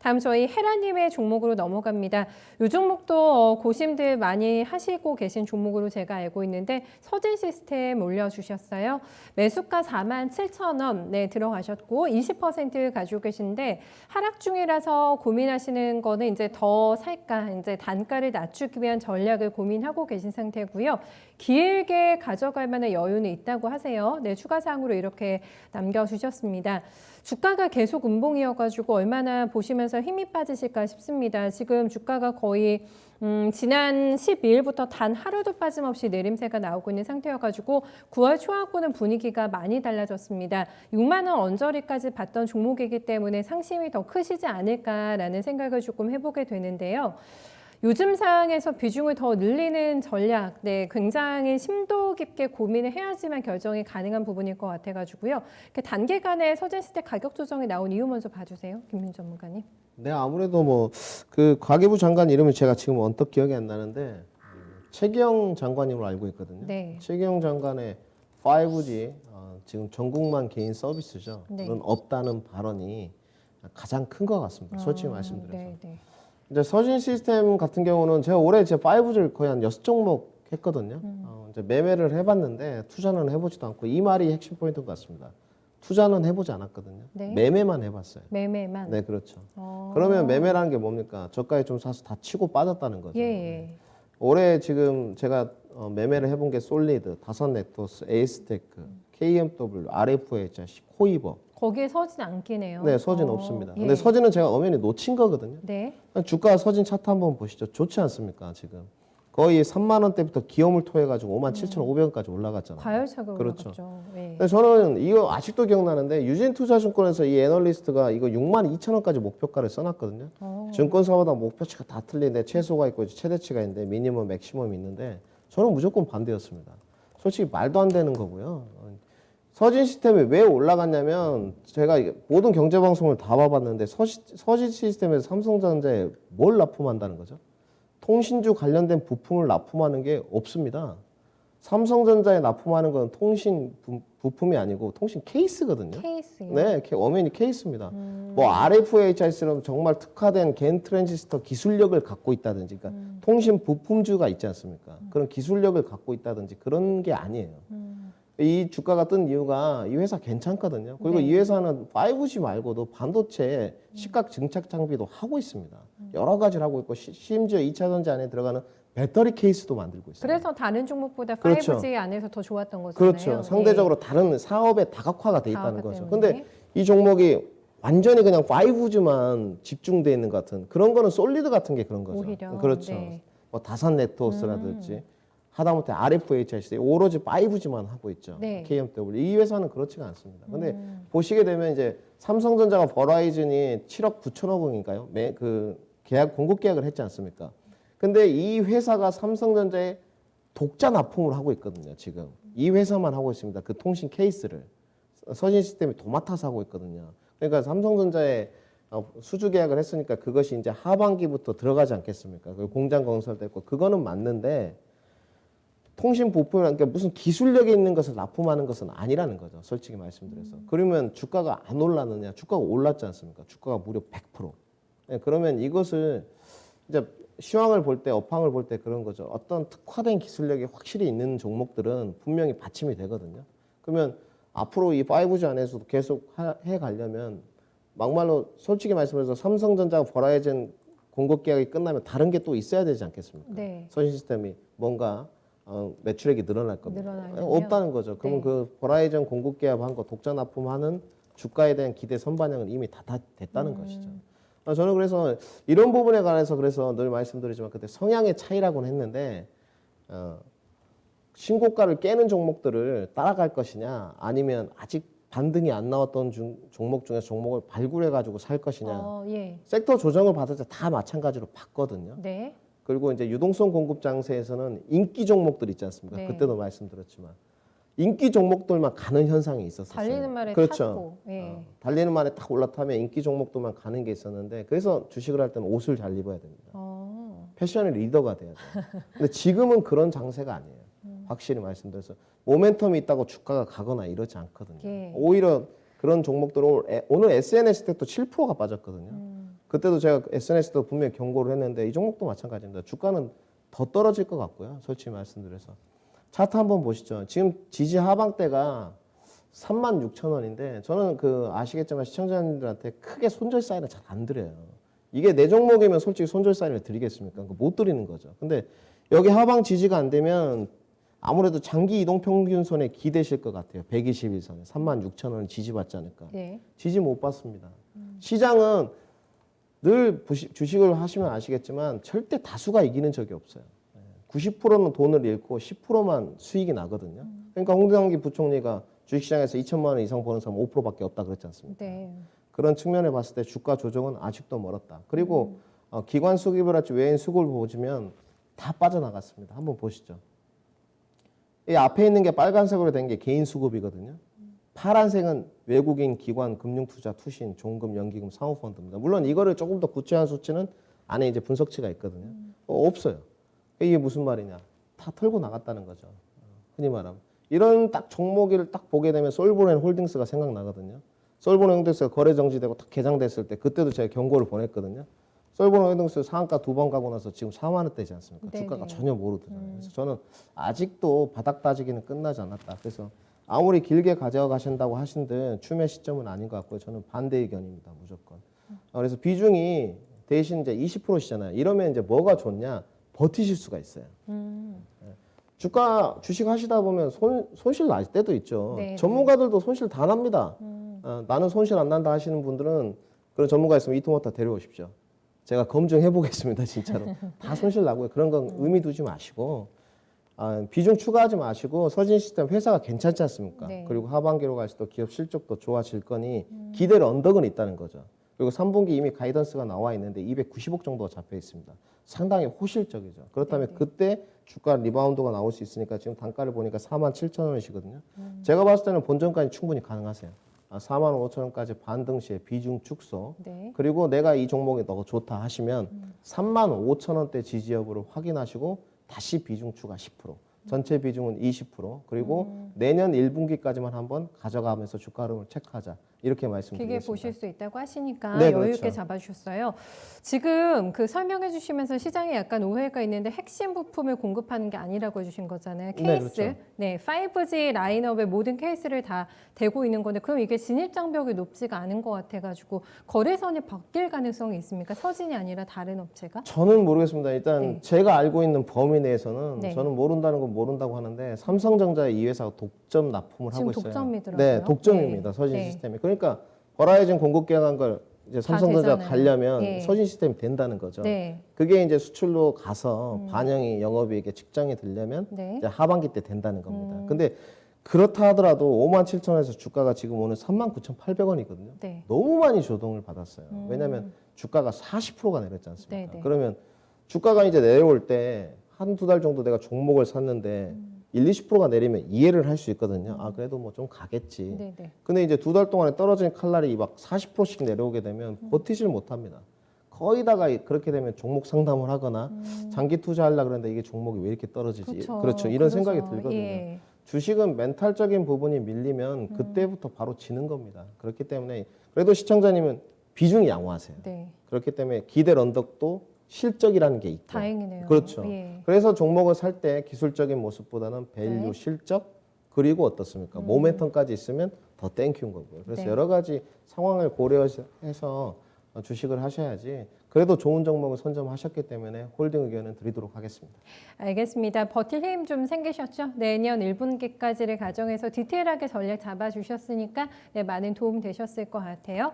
다음 저희 헤라님의 종목으로 넘어갑니다. 이 종목도 고심들 많이 하시고 계신 종목으로 제가 알고 있는데 서진 시스템 올려주셨어요. 매수가 47,000원 네, 들어가셨고 20% 가지고 계신데 하락 중이라서 고민하시는 거는 이제 더 살까 이제 단가를 낮추기 위한 전략을 고민하고 계신 상태고요. 길게 가져갈 만한 여유는 있다고 하세요. 네, 추가 사항으로 이렇게 남겨주셨습니다. 주가가 계속 음봉이어가지고 얼마나 보시면서 힘이 빠지실까 싶습니다. 지금 주가가 거의 지난 12일부터 단 하루도 빠짐없이 내림세가 나오고 있는 상태여가지고 9월 초하고는 분위기가 많이 달라졌습니다. 6만 원 언저리까지 봤던 종목이기 때문에 상심이 더 크시지 않을까라는 생각을 조금 해보게 되는데요. 요즘 상황에서 비중을 더 늘리는 전략, 네, 굉장히 심도 깊게 고민을 해야지만 결정이 가능한 부분일 것 같아가지고요. 단기간에 서진시대 가격 조정이 나온 이유 먼저 봐주세요, 김민 전문가님. 네, 아무래도 뭐 그 가계부 장관 이름이 제가 지금 언뜻 기억이 안 나는데 최기영 장관님을 알고 있거든요. 네. 최기영 장관의 5G 지금 전국만 개인 서비스죠. 네. 그런 없다는 발언이 가장 큰 것 같습니다. 솔직히 말씀드려서. 네, 네. 이제 서진 시스템 같은 경우는 제가 올해 제 5G를 거의 한 6종목 했거든요. 이제 매매를 해봤는데 투자는 해보지도 않고 이 말이 핵심 포인트인 것 같습니다. 투자는 해보지 않았거든요. 네. 매매만 해봤어요. 매매만. 네, 그렇죠. 그러면 매매라는 게 뭡니까? 저가에 좀 사서 다 치고 빠졌다는 거죠. 예, 예. 올해 지금 제가 매매를 해본 게 솔리드, 다선넥토스, 에이스테크, KMW, RFHC, 코이버. 거기에 서진 안 끼네요. 네, 서진 없습니다. 예. 근데 서진은 제가 엄연히 놓친 거거든요. 네. 주가 서진 차트 한번 보시죠. 좋지 않습니까, 지금? 거의 3만 원대부터 기염을 토해가지고 57,500원까지 올라갔잖아요. 과열차가 그렇죠. 올라갔죠. 예. 근데 저는 이거 아직도 기억나는데 유진투자증권에서 이 애널리스트가 이거 62,000원까지 목표가를 써놨거든요. 증권사마다 목표치가 다 틀린데 최소가 있고 최대치가 있는데 미니멈, 맥시멈이 있는데 저는 무조건 반대였습니다. 솔직히 말도 안 되는 거고요. 서진 시스템이 왜 올라갔냐면 제가 모든 경제방송을 다 봐봤는데 서진 시스템에서 삼성전자에 뭘 납품한다는 거죠? 통신주 관련된 부품을 납품하는 게 없습니다. 삼성전자에 납품하는 건 통신 부품이 아니고 통신 케이스거든요. 케이스요? 네, 엄연히 케이스입니다. 뭐 RFHS는 정말 특화된 겐 트랜지스터 기술력을 갖고 있다든지, 그러니까 통신 부품주가 있지 않습니까? 그런 기술력을 갖고 있다든지 그런 게 아니에요. 이 주가가 뜬 이유가 이 회사 괜찮거든요. 그리고 네. 이 회사는 5G 말고도 반도체 시각 증착 장비도 하고 있습니다. 여러 가지를 하고 있고 심지어 2차 전지 안에 들어가는 배터리 케이스도 만들고 있어요. 그래서 다른 종목보다 그렇죠. 5G 안에서 더 좋았던 거잖아요. 그렇죠. 상대적으로 다른 사업에 다각화가 돼 있다는 다각화 거죠. 때문에. 근데 이 종목이 완전히 그냥 5G만 집중돼 있는 것 같은 그런 거는 솔리드 같은 게 그런 거죠. 오히려, 그렇죠. 네. 뭐 다산 네트워크라든지 하다못해 RFHC 오로지 5G만 하고 있죠. 네. KMW 이 회사는 그렇지가 않습니다. 근데 보시게 되면 이제 삼성전자가 버라이즌이 7억 9천억 원인가요? 그 계약 공급 계약을 했지 않습니까? 근데 이 회사가 삼성전자에 독자 납품을 하고 있거든요. 지금 이 회사만 하고 있습니다. 그 통신 케이스를 서진 시스템이 도맡아서 하고 있거든요. 그러니까 삼성전자에 수주 계약을 했으니까 그것이 이제 하반기부터 들어가지 않겠습니까? 그 공장 건설됐고 그거는 맞는데 통신 부품이라는 게 무슨 기술력이 있는 것을 납품하는 것은 아니라는 거죠. 솔직히 말씀드려서. 그러면 주가가 안 올랐느냐? 주가가 올랐지 않습니까? 주가가 무려 100%. 네, 그러면 이것을 이제 시황을 볼 때, 업황을 볼 때 그런 거죠. 어떤 특화된 기술력이 확실히 있는 종목들은 분명히 받침이 되거든요. 그러면 앞으로 이 5G 안에서도 계속 해 가려면 막말로 솔직히 말씀해서 삼성전자 버라이즌 공급 계약이 끝나면 다른 게 또 있어야 되지 않겠습니까? 네. 서진 시스템이 뭔가 매출액이 늘어날 겁니다. 늘어나려면? 없다는 거죠. 그러면 네. 그 버라이즌 공급 계약한 거 독자 납품하는 주가에 대한 기대 선반영은 이미 다 됐다는 것이죠. 저는 그래서 이런 부분에 관해서 그래서 늘 말씀드리지만 그때 성향의 차이라고는 했는데 신고가를 깨는 종목들을 따라갈 것이냐 아니면 아직 반등이 안 나왔던 종목 중에서 종목을 발굴해 가지고 살 것이냐 예. 섹터 조정을 받을 때 다 마찬가지로 봤거든요. 네. 그리고 이제 유동성 공급 장세에서는 인기 종목들 있지 않습니까? 네. 그때도 말씀드렸지만 인기 종목들만 가는 현상이 있었어요. 달리는 말에 그렇죠. 탔고. 예. 달리는 말에 딱 올라타면 인기 종목들만 가는 게 있었는데 그래서 주식을 할 때는 옷을 잘 입어야 됩니다. 패션의 리더가 돼야 돼요. 근데 지금은 그런 장세가 아니에요. 확실히 말씀드려서 모멘텀이 있다고 주가가 가거나 이러지 않거든요. 예. 오히려 그런 종목들은 오늘 SNS 텍도 7%가 빠졌거든요. 그때도 제가 SNS도 분명히 경고를 했는데 이 종목도 마찬가지입니다. 주가는 더 떨어질 것 같고요. 솔직히 말씀드려서. 차트 한번 보시죠. 지금 지지 하방대가 36,000원인데 저는 아시겠지만 시청자님들한테 크게 손절 사인을 잘 안 드려요. 이게 내 종목이면 솔직히 손절 사인을 드리겠습니까? 못 드리는 거죠. 근데 여기 하방 지지가 안 되면 아무래도 장기 이동 평균선에 기대실 것 같아요. 121선에 36,000원 지지받지 않을까. 네. 지지 못 받습니다. 시장은 늘 주식을 하시면 아시겠지만 절대 다수가 이기는 적이 없어요. 90%는 돈을 잃고 10%만 수익이 나거든요. 그러니까 홍대환기 부총리가 주식시장에서 2천만 원 이상 버는 사람 5%밖에 없다 그랬지 않습니까? 네. 그런 측면에 봤을 때 주가 조정은 아직도 멀었다. 그리고 기관 수급이랄지 외인 수급을 보시면 다 빠져나갔습니다. 한번 보시죠. 이 앞에 있는 게 빨간색으로 된 게 개인 수급이거든요. 파란색은 외국인 기관, 금융투자, 투신, 종금, 연기금, 사모펀드입니다. 물론 이거를 조금 더 구체한 수치는 안에 이제 분석치가 있거든요. 없어요. 이게 무슨 말이냐? 다 털고 나갔다는 거죠. 흔히 말하면 이런 딱 종목을 딱 보게 되면 솔브렌 홀딩스가 생각나거든요. 솔브렌 홀딩스가 거래 정지되고 딱 개장됐을 때 그때도 제가 경고를 보냈거든요. 솔브렌 홀딩스 상한가 2번 가고 나서 지금 4만 원대지 않습니까? 네네. 주가가 전혀 모르더라고요. 그래서 저는 아직도 바닥 따지기는 끝나지 않았다. 그래서 아무리 길게 가져가신다고 하신들 추매 시점은 아닌 것 같고요. 저는 반대 의견입니다. 무조건. 그래서 비중이 대신 이제 20%시잖아요. 이러면 이제 뭐가 좋냐? 버티실 수가 있어요. 주가 주식 하시다 보면 손실 날 때도 있죠. 네. 전문가들도 손실 다 납니다. 나는 손실 안 난다 하시는 분들은 그런 전문가 있으면 이토모타 데려오십시오. 제가 검증해 보겠습니다. 진짜로. 다 손실 나고요. 그런 건 의미 두지 마시고 비중 추가하지 마시고 서진 시스템 회사가 괜찮지 않습니까? 네. 그리고 하반기로 갈수록 기업 실적도 좋아질 거니 기대를 언덕은 있다는 거죠. 그리고 3분기 이미 가이던스가 나와 있는데 290억 정도가 잡혀 있습니다. 상당히 호실적이죠. 그렇다면 그때 주가 리바운드가 나올 수 있으니까 지금 단가를 보니까 47,000원이시거든요. 제가 봤을 때는 본전까지 충분히 가능하세요. 45,000원까지 반등 시에 비중 축소. 네. 그리고 내가 이 종목이 더 좋다 하시면 35,000원대 지지 여부를 확인하시고 다시 비중 추가 10%. 전체 비중은 20%. 그리고 내년 1분기까지만 한번 가져가면서 주가 흐름을 체크하자. 이렇게 말씀드리겠습니다. 길게 보실 수 있다고 하시니까 네, 여유 그렇죠. 있게 잡아주셨어요. 지금 설명해 주시면서 시장에 약간 오해가 있는데 핵심 부품을 공급하는 게 아니라고 해주신 거잖아요. 네, 케이스. 그렇죠. 네, 5G 라인업의 모든 케이스를 다 대고 있는 건데 그럼 이게 진입 장벽이 높지가 않은 것 같아가지고 거래선이 바뀔 가능성이 있습니까? 서진이 아니라 다른 업체가? 저는 모르겠습니다. 일단 네. 제가 알고 있는 범위 내에서는 네. 저는 모른다는 건 모른다고 하는데 삼성전자 이 회사가 독점 납품을 지금 하고 있어요. 독점이더라고요. 네, 독점입니다. 네. 서진 네. 시스템이. 그러니까 버라이즌 공급 계약한 걸 이제 다 삼성전자 되잖아요. 가려면 예. 서진 시스템이 된다는 거죠. 네. 그게 이제 수출로 가서 반영이 영업이익에 직장이 되려면 네. 이제 하반기 때 된다는 겁니다. 근데 그렇다 하더라도 57,000원에서 주가가 지금 오늘 39,800원이거든요. 네. 너무 많이 조동을 받았어요. 왜냐하면 주가가 40%가 내렸지 않습니까? 네네. 그러면 주가가 이제 내려올 때 한두 달 정도 내가 종목을 샀는데 20%가 내리면 이해를 할 수 있거든요. 아, 그래도 뭐 좀 가겠지. 네네. 근데 이제 두 달 동안에 떨어진 칼날이 막 40%씩 내려오게 되면 버티질 못합니다. 거의 다가 그렇게 되면 종목 상담을 하거나 장기 투자하려고 그러는데 이게 종목이 왜 이렇게 떨어지지? 그렇죠. 이런 생각이 들거든요. 예. 주식은 멘탈적인 부분이 밀리면 그때부터 바로 지는 겁니다. 그렇기 때문에 그래도 시청자님은 비중이 양호하세요. 네. 그렇기 때문에 기대 언덕도 실적이라는 게 있고. 다행이네요. 그렇죠. 예. 그래서 종목을 살 때 기술적인 모습보다는 밸류, 네. 실적 그리고 어떻습니까? 모멘텀까지 있으면 더 땡큐인 거고요. 그래서 네. 여러 가지 상황을 고려해서 주식을 하셔야지. 그래도 좋은 종목을 선점하셨기 때문에 홀딩 의견은 드리도록 하겠습니다. 알겠습니다. 버틸 힘 좀 생기셨죠? 내년 1분기까지를 가정해서 디테일하게 전략 잡아주셨으니까 네, 많은 도움 되셨을 것 같아요.